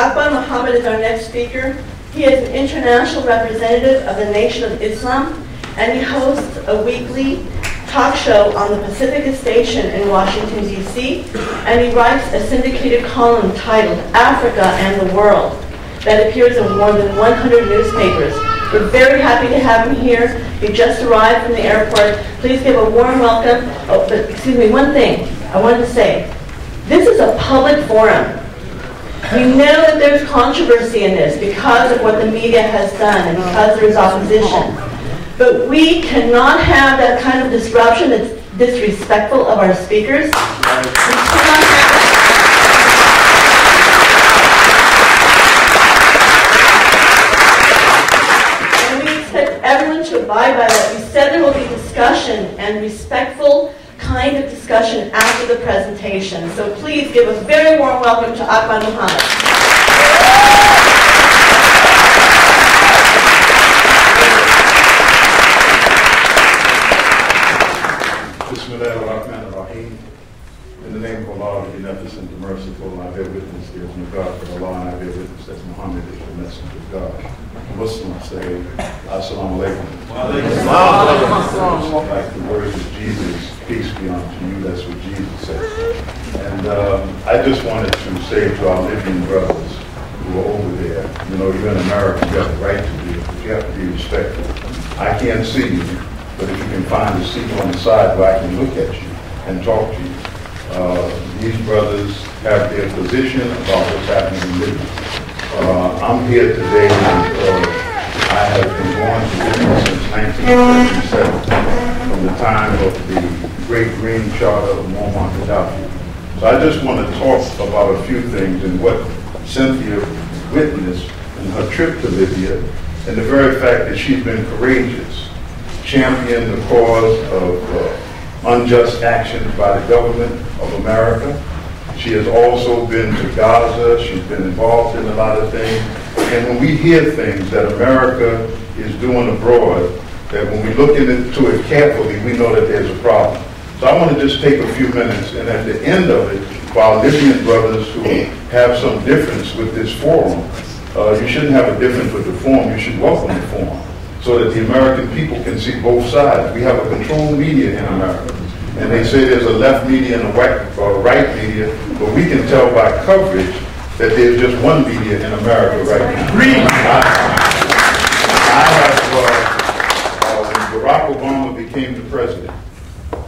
Akbar Muhammad is our next speaker. He is an international representative of the Nation of Islam, and he hosts a weekly talk show on the Pacifica station in Washington, D.C., and he writes a syndicated column titled Africa and the World that appears in more than 100 newspapers. We're very happy to have him here. He just arrived from the airport. Please give a warm welcome. Oh, but excuse me, one thing I wanted to say. This is a public forum. We know that there's controversy in this because of what the media has done and because there is opposition. But we cannot have that kind of disruption that's disrespectful of our speakers. We cannot have that. And we expect everyone to abide by that. We said there will be discussion and respectful kind of discussion after the presentation. So please give a very warm welcome to Akbar Muhammad. In the name of Allah, the Beneficent, the Merciful, I bear witness there is no God but Allah, and I bear witness that Muhammad is the messenger of God. Muslims say, Assalamu alaikum. Like the words of Jesus, peace be unto you, that's what Jesus said. And I just wanted to say to our Libyan brothers who are over there, you know, you're in America, you have the right to be, but you have to be respectful. I can't see you, but if you can find a seat on the side where I can look at you and talk to you. These brothers have their position about what's happening in Libya. I'm here today because I have been going to Libya since 1937, from the time of the Great Green Charter of Muammar Gaddafi. So I just want to talk about a few things and what Cynthia witnessed in her trip to Libya, and the very fact that she's been courageous, championed the cause of unjust actions by the government of America. She has also been to Gaza. She's been involved in a lot of things. And when we hear things that America is doing abroad, that when we look into it carefully, we know that there's a problem. So I want to just take a few minutes, and at the end of it, for our Libyan brothers who have some difference with this forum, you shouldn't have a difference with the forum. You should welcome the forum, so that the American people can see both sides. We have a controlled media in America. And they say there's a left media and a right media, but we can tell by coverage that there's just one media in America right now. When Barack Obama became the president,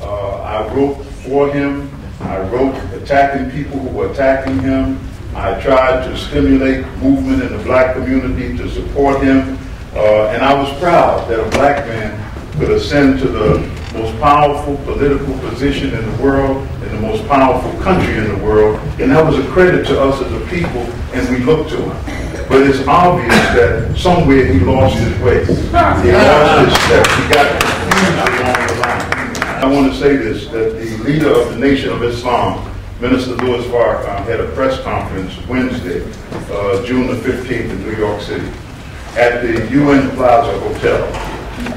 I wrote for him. I wrote attacking people who were attacking him. I tried to stimulate movement in the black community to support him. And I was proud that a black man could ascend to the most powerful political position in the world, in the most powerful country in the world, and that was a credit to us as a people, and we looked to him. But it's obvious that somewhere he lost his way. He lost his steps. He got confused along the line. I want to say this, that the leader of the Nation of Islam, Minister Louis Farrakhan, had a press conference Wednesday, June the 15th in New York City, at the UN Plaza Hotel.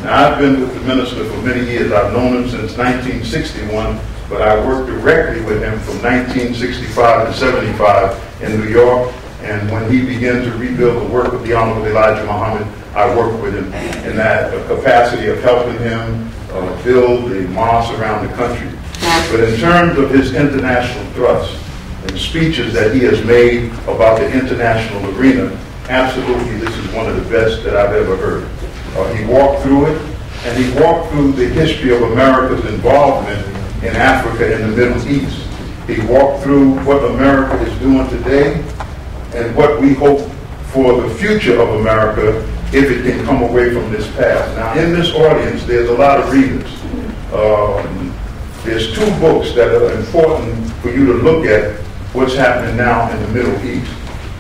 Now, I've been with the minister for many years. I've known him since 1961, but I worked directly with him from 1965 to 75 in New York. And when he began to rebuild the work of the Honorable Elijah Muhammad, I worked with him in that capacity of helping him build the mosques around the country. But in terms of his international thrust and speeches that he has made about the international arena, absolutely, this is one of the best that I've ever heard. He walked through it, and he walked through the history of America's involvement in Africa and the Middle East. He walked through what America is doing today and what we hope for the future of America if it can come away from this path. Now, in this audience, there's a lot of readers. There's two books that are important for you to look at what's happening now in the Middle East.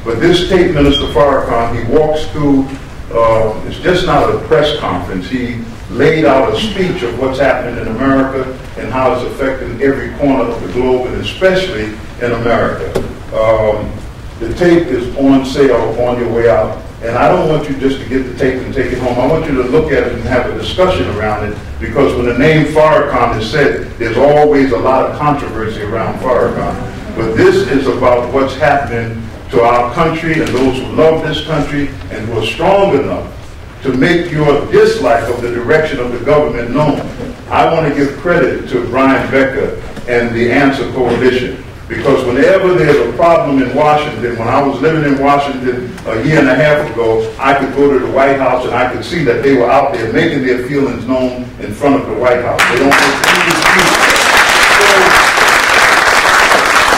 But this tape, Minister Farrakhan, he walks through, it's just not a press conference. He laid out a speech of what's happening in America and how it's affecting every corner of the globe, and especially in America. The tape is on sale on your way out, and I don't want you just to get the tape and take it home. I want you to look at it and have a discussion around it, because when the name Farrakhan is said, there's always a lot of controversy around Farrakhan. But this is about what's happening to our country and those who love this country and who are strong enough to make your dislike of the direction of the government known. I want to give credit to Brian Becker and the Answer Coalition, because whenever there's a problem in Washington, when I was living in Washington a year and a half ago, I could go to the White House and I could see that they were out there making their feelings known in front of the White House. They don't make any excuse.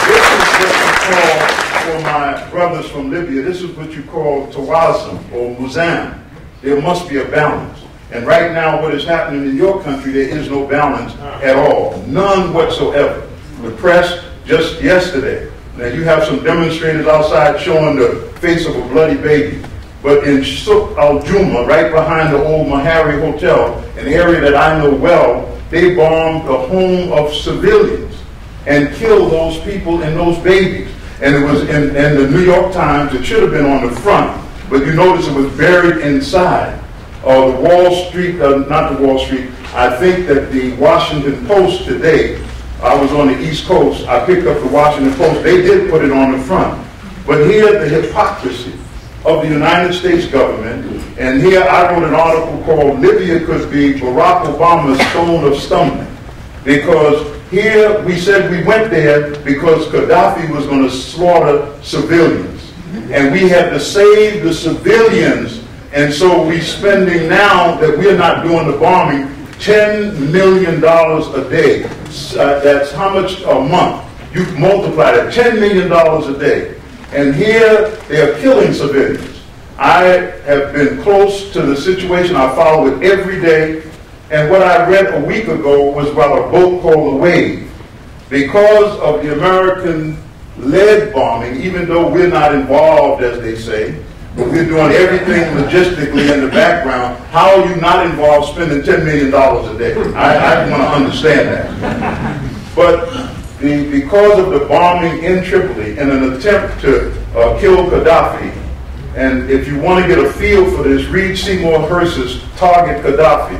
So this is what you call, for my brothers from Libya, this is what you call tawazun or muzan. There must be a balance. And right now what is happening in your country, there is no balance at all. None whatsoever. The press, just yesterday, now you have some demonstrators outside showing the face of a bloody baby. But in Souk al-Juma, right behind the old Mahari Hotel, an area that I know well, they bombed the home of civilians and killed those people and those babies. And it was in the New York Times, it should have been on the front, but you notice it was buried inside. The Wall Street, not the Wall Street, I think that the Washington Post today, I was on the East Coast, I picked up the Washington Post, they did put it on the front. But here, the hypocrisy of the United States government, and here I wrote an article called Libya Could Be Barack Obama's Stone of Stumbling, because here we said we went there because Gaddafi was going to slaughter civilians. And we had to save the civilians, and so we're spending now that we're not doing the bombing, $10 million a day. That's how much a month? You multiply that, $10 million a day. And here they are killing civilians. I have been close to the situation. I follow it every day. And what I read a week ago was about a boat called the Wave. Because of the American-led bombing, even though we're not involved, as they say, but we're doing everything logistically in the background, how are you not involved spending $10 million a day? I want to understand that. But because of the bombing in Tripoli and an attempt to kill Gaddafi, and if you want to get a feel for this, read Seymour Hersh's Target Gaddafi,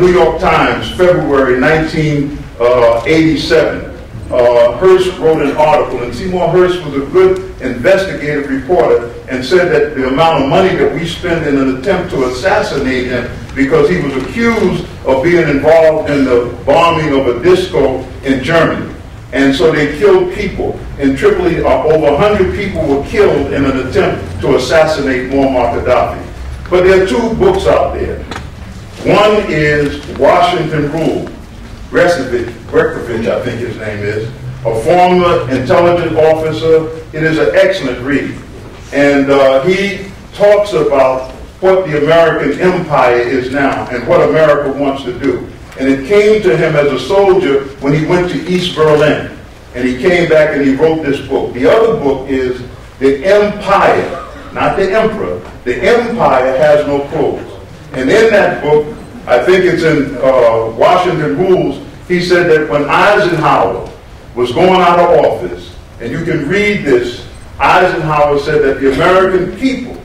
New York Times, February 1987. Hersh wrote an article, and Seymour Hersh was a good investigative reporter and said that the amount of money that we spend in an attempt to assassinate him, because he was accused of being involved in the bombing of a disco in Germany. And so they killed people. In Tripoli, over 100 people were killed in an attempt to assassinate Muammar Gaddafi. But there are two books out there. One is Washington Rule. Brekovich, I think his name is, a former intelligence officer. It is an excellent read. And he talks about what the American empire is now and what America wants to do. And it came to him as a soldier when he went to East Berlin. And he came back and he wrote this book. The other book is The Empire, not the Emperor. The Empire Has No Clothes. And in that book, I think it's in Washington Rules, he said that when Eisenhower was going out of office, and you can read this, Eisenhower said that the American people,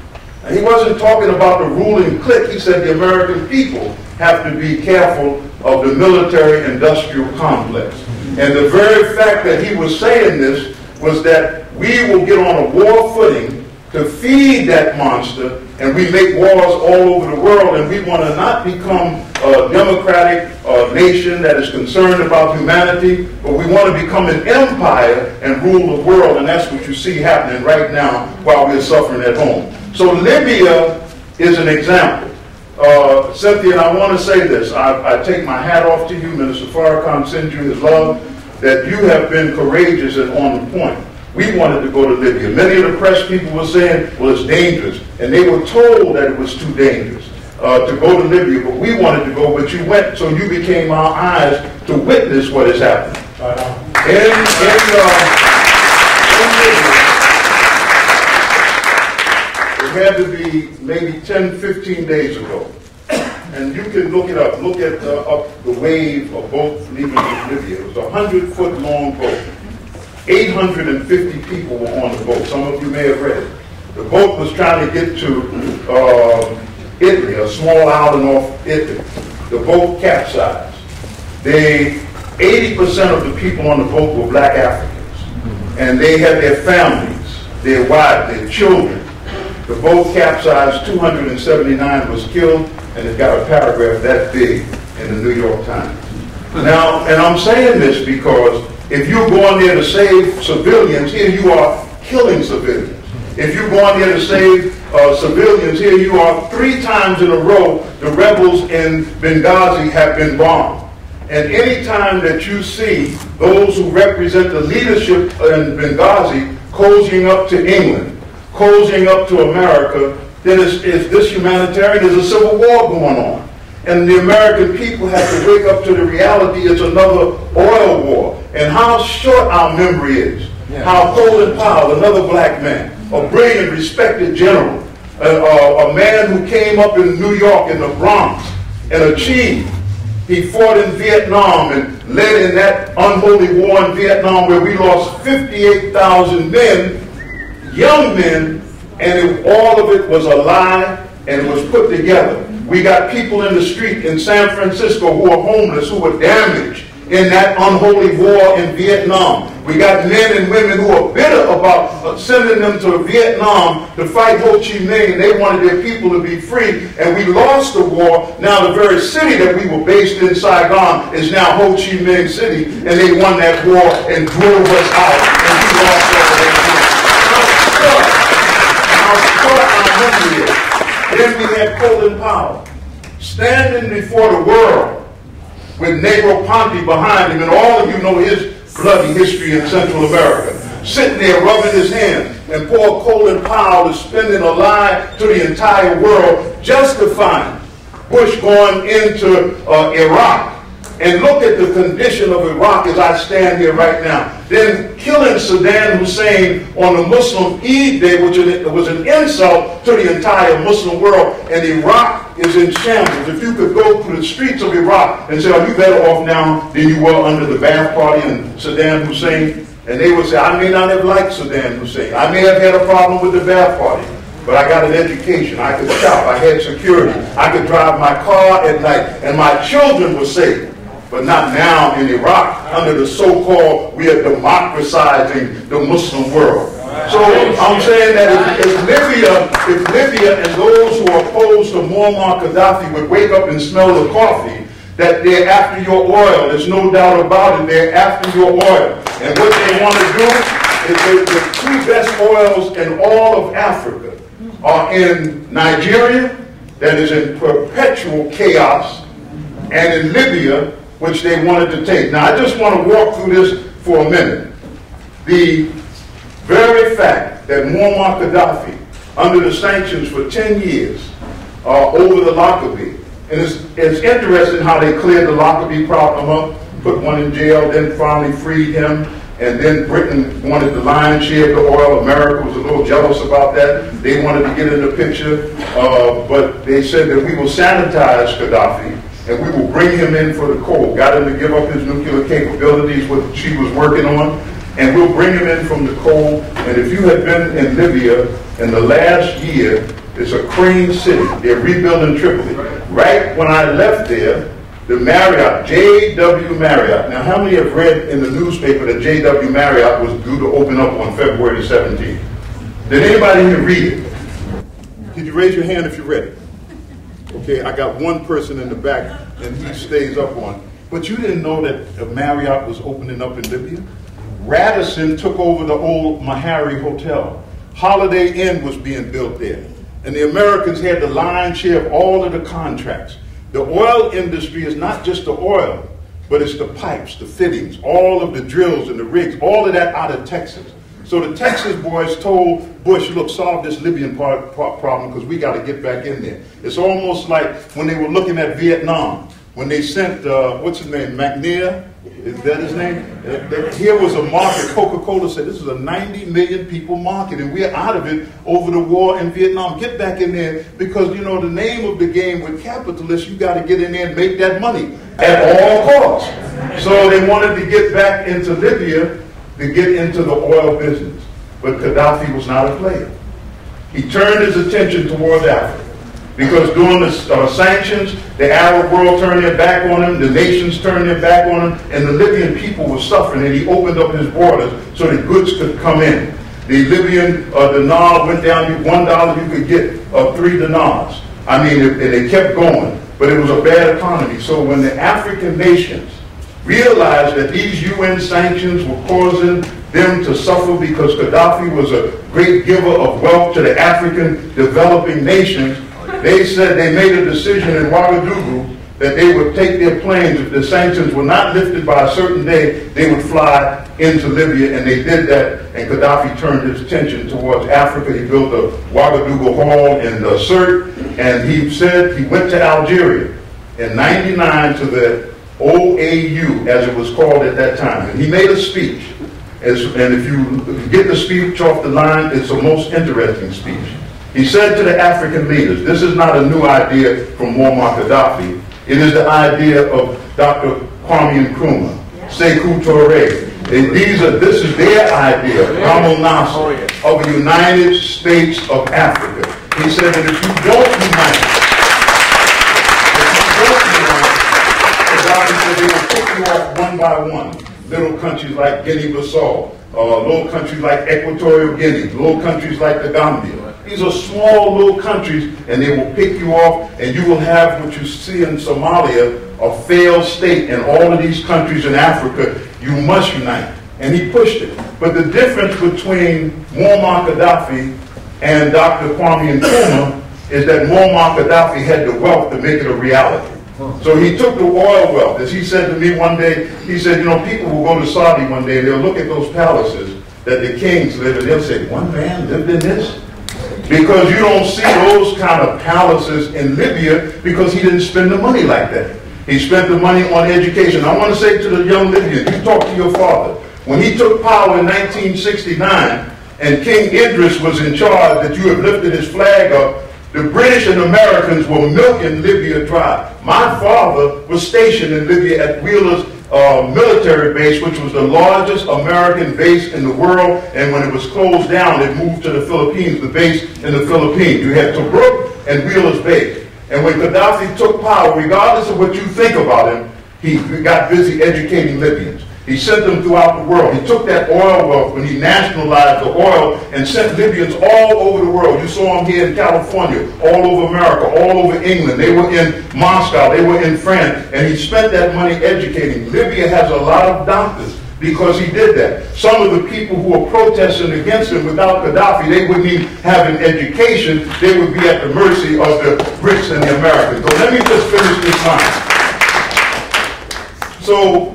and he wasn't talking about the ruling clique, he said the American people have to be careful of the military-industrial complex. And the very fact that he was saying this was that we will get on a war footing to feed that monster, and we make wars all over the world, and we want to not become a democratic nation that is concerned about humanity, but we want to become an empire and rule the world, and that's what you see happening right now while we're suffering at home. So Libya is an example. Cynthia, and I want to say this. I take my hat off to you. Minister Farrakhan sends you his love, that you have been courageous and on the point. We wanted to go to Libya. Many of the press people were saying, well, it's dangerous. And they were told that it was too dangerous to go to Libya. But we wanted to go, but you went, so you became our eyes to witness what is happening. In Libya, it had to be maybe 10, 15 days ago. And you can look it up. Look at up the wave of boats leaving Libya. It was a 100-foot long boat. 850 people were on the boat. Some of you may have read it. The boat was trying to get to Italy, a small island off Italy. The boat capsized. 80% of the people on the boat were black Africans. And they had their families. their wives, their children. The boat capsized, 279 was killed, and it got a paragraph that big in the New York Times. Now, and I'm saying this because if you're going there to save civilians, here you are killing civilians. If you're going there to save civilians, here you are 3 times in a row, the rebels in Benghazi have been bombed. And any time that you see those who represent the leadership in Benghazi cozying up to England, cozying up to America, then is this humanitarian? There's a civil war going on. And the American people have to wake up to the reality it's another oil war. And how short our memory is. Yeah. How Colin Powell, another black man, a brilliant, respected general, a man who came up in New York in the Bronx and achieved. He fought in Vietnam and led in that unholy war in Vietnam where we lost 58,000 men, young men, and all of it was a lie and it was put together. We got people in the street in San Francisco who are homeless, who were damaged in that unholy war in Vietnam. We got men and women who are bitter about sending them to Vietnam to fight Ho Chi Minh, and they wanted their people to be free, and we lost the war. Now the very city that we were based in, Saigon, is now Ho Chi Minh City, and they won that war and drove us out, and we lost all that. How short our memory is. Then we had Colin Powell standing before the world with Negroponte behind him, and all of you know his bloody history in Central America. Sitting there rubbing his hands, and poor Colin Powell is spinning a lie to the entire world, justifying Bush going into Iraq. And look at the condition of Iraq as I stand here right now. Then killing Saddam Hussein on the Muslim Eid Day, which was an insult to the entire Muslim world. And Iraq is in shambles. If you could go through the streets of Iraq and say, are you better off now than you were under the Ba'ath Party and Saddam Hussein? And they would say, I may not have liked Saddam Hussein. I may have had a problem with the Ba'ath Party. But I got an education. I could shop. I had security. I could drive my car at night. And my children were safe. But not now in Iraq, under the so-called, we are democratizing the Muslim world. So I'm saying that if Libya and those who are opposed to Muammar Gaddafi would wake up and smell the coffee, that they're after your oil. There's no doubt about it. They're after your oil. And what they want to do is the 2 best oils in all of Africa are in Nigeria, that is in perpetual chaos, and in Libya, which they wanted to take. Now, I just want to walk through this for a minute. The very fact that Muammar Gaddafi, under the sanctions for 10 years, over the Lockerbie, and it's interesting how they cleared the Lockerbie problem up, put one in jail, then finally freed him, and then Britain wanted the lion's share of the oil. America was a little jealous about that. They wanted to get in the picture, but they said that we will sanitize Gaddafi, and we will bring him in for the coal. Got him to give up his nuclear capabilities, which he was working on, and we'll bring him in from the coal. And if you had been in Libya in the last year, it's a crane city. They're rebuilding Tripoli. Right when I left there, the Marriott, J.W. Marriott. Now, how many have read in the newspaper that J.W. Marriott was due to open up on February 17th? Did anybody here read it? Could you raise your hand if you read it? Okay, I got one person in the back, and he stays up on it. But you didn't know that Marriott was opening up in Libya? Radisson took over the old Mahari Hotel. Holiday Inn was being built there. And the Americans had the lion's share of all of the contracts. The oil industry is not just the oil, but it's the pipes, the fittings, all of the drills and the rigs, all of that out of Texas. So the Texas boys told Bush, look, solve this Libyan problem because we got to get back in there. It's almost like when they were looking at Vietnam, when they sent, what's his name, McNair, is that his name? Here was a market. Coca-Cola said, this is a 90 million people market, and we're out of it over the war in Vietnam. Get back in there because, you know, the name of the game with capitalists, you got to get in there and make that money at all costs. So they wanted to get back into Libya to get into the oil business. But Gaddafi was not a player. He turned his attention towards Africa. Because during the sanctions, the Arab world turned their back on him, the nations turned their back on him, and the Libyan people were suffering, and he opened up his borders so the goods could come in. The Libyan dinar went down, $1 you could get 3 dinars. I mean, and they kept going, but it was a bad economy. So when the African nations realized that these UN sanctions were causing them to suffer because Gaddafi was a great giver of wealth to the African developing nations, they said they made a decision in Ouagadougou that they would take their planes. If the sanctions were not lifted by a certain day, they would fly into Libya, and they did that, and Gaddafi turned his attention towards Africa. He built a Ouagadougou Hall in Sirte, and he said he went to Algeria in '99 to the OAU, as it was called at that time, and he made a speech. And if you get the speech off the line, it's the most interesting speech. He said to the African leaders, this is not a new idea from Muammar Gaddafi. It is the idea of Dr. Kwame Nkrumah, Sekou Touré. This is their idea, Gamal Nasser, of a United States of Africa. He said that if you don't unite, Gaddafi said they will pick you off one by one. Little countries like Guinea-Bissau, little countries like Equatorial Guinea, little countries like the Gambia. These are small little countries, and they will pick you off, and you will have what you see in Somalia, a failed state. In all of these countries in Africa, you must unite. And he pushed it. But the difference between Muammar Gaddafi and Dr. Kwame Nkrumah is that Muammar Gaddafi had the wealth to make it a reality. So he took the oil wealth. As he said to me one day, he said, you know, people will go to Saudi one day and they'll look at those palaces that the kings live in, they'll say, one man lived in this? Because you don't see those kind of palaces in Libya because he didn't spend the money like that. He spent the money on education. I want to say to the young Libyans, you talk to your father. When he took power in 1969 and King Idris was in charge, that you have lifted his flag up, the British and Americans were milking Libya dry. My father was stationed in Libya at Wheeler's military base, which was the largest American base in the world, and when it was closed down, it moved to the Philippines, the base in the Philippines. You had Tobruk and Wheeler's base. And when Gaddafi took power, regardless of what you think about him, he got busy educating Libyans. He sent them throughout the world. He took that oil wealth when he nationalized the oil and sent Libyans all over the world. You saw them here in California, all over America, all over England. They were in Moscow. They were in France. And he spent that money educating. Libya has a lot of doctors because he did that. Some of the people who were protesting against him without Gaddafi, they wouldn't even have an education. They would be at the mercy of the Brits and the Americans. So let me just finish this line. So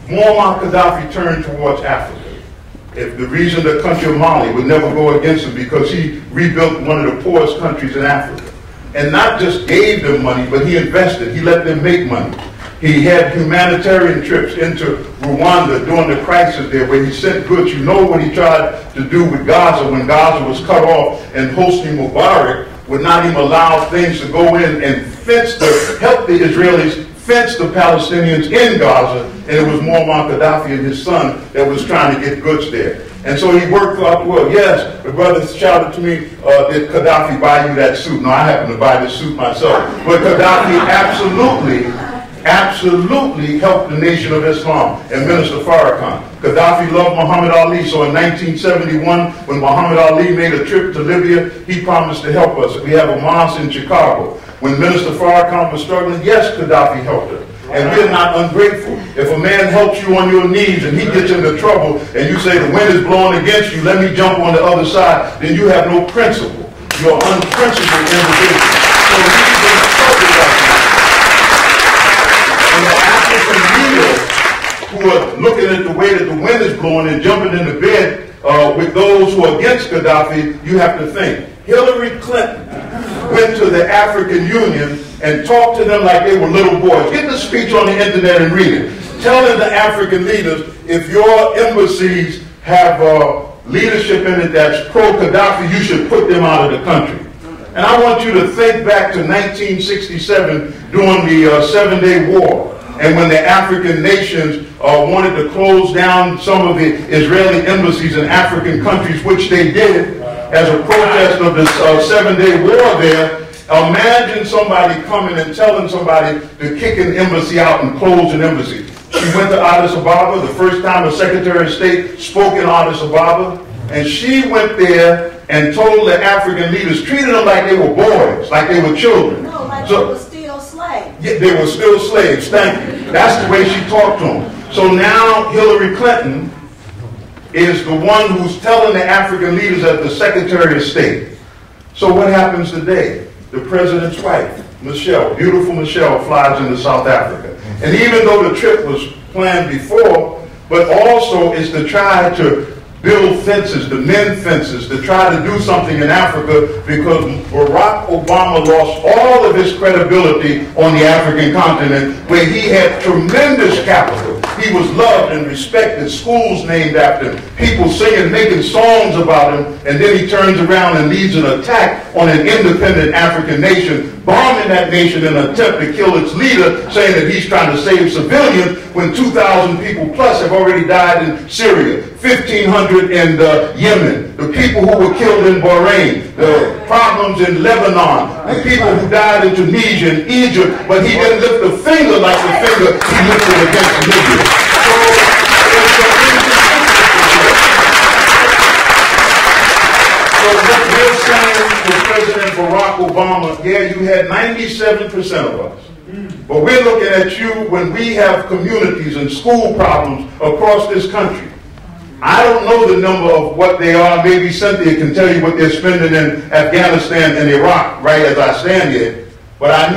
Muammar Gaddafi turned towards Africa. If the reason the country of Mali would never go against him because he rebuilt one of the poorest countries in Africa. And not just gave them money, but he invested. He let them make money. He had humanitarian trips into Rwanda during the crisis there where he sent goods. You know what he tried to do with Gaza when Gaza was cut off, and Hosni Mubarak would not even allow things to go in and help the Israelis fence the Palestinians in Gaza, and it was Muammar Gaddafi and his son that was trying to get goods there. And so he worked throughout the world. Yes, the brother shouted to me, did Gaddafi buy you that suit? No, I happen to buy this suit myself. But Gaddafi absolutely helped the Nation of Islam and Minister Farrakhan. Gaddafi loved Muhammad Ali, so in 1971, when Muhammad Ali made a trip to Libya, he promised to help us. We have a mosque in Chicago. When Minister Farrakhan was struggling, yes, Gaddafi helped her. And we're not ungrateful. If a man helps you on your knees and he gets into trouble and you say the wind is blowing against you, let me jump on the other side, then you have no principle. You're an unprincipled individual. So he's in trouble right now. And the African leaders who are looking at the way that the wind is blowing and jumping into bed with those who are against Gaddafi, you have to think. Hillary Clinton went to the African Union and talked to them like they were little boys. Get the speech on the internet and read it. Telling the African leaders, if your embassies have leadership in it that's pro-Gaddafi, you should put them out of the country. And I want you to think back to 1967 during the 7-Day War. And when the African nations wanted to close down some of the Israeli embassies in African countries, which they did, as a protest of this 7-day war there, imagine somebody coming and telling somebody to kick an embassy out and close an embassy. She went to Addis Ababa, the first time a Secretary of State spoke in Addis Ababa, And she went there and told the African leaders, treated them like they were boys, like they were children. No, like they were still slaves. Yeah, they were still slaves, thank you. That's the way she talked to them. So now Hillary Clinton is the one who's telling the African leaders as the Secretary of State. So what happens today? The president's wife, Michelle, beautiful Michelle, flies into South Africa. And even though the trip was planned before, but also is to try to build fences, to mend fences, to try to do something in Africa, because Barack Obama lost all of his credibility on the African continent, where he had tremendous capital. He was loved and respected, schools named after him, people singing, making songs about him, and then he turns around and leads an attack on an independent African nation, bombing that nation in an attempt to kill its leader, saying that he's trying to save civilians, when 2,000 people plus have already died in Syria, 1,500 in Yemen, the people who were killed in Bahrain, the problems in Lebanon, the people who died in Tunisia and Egypt, but he didn't lift a finger like the finger he lifted against Libya. So what we're saying to President Barack Obama, yeah, you had 97% of us. But we're looking at you when we have communities and school problems across this country. I don't know the number of what they are. Maybe Cynthia can tell you what they're spending in Afghanistan and Iraq, right as I stand here. But I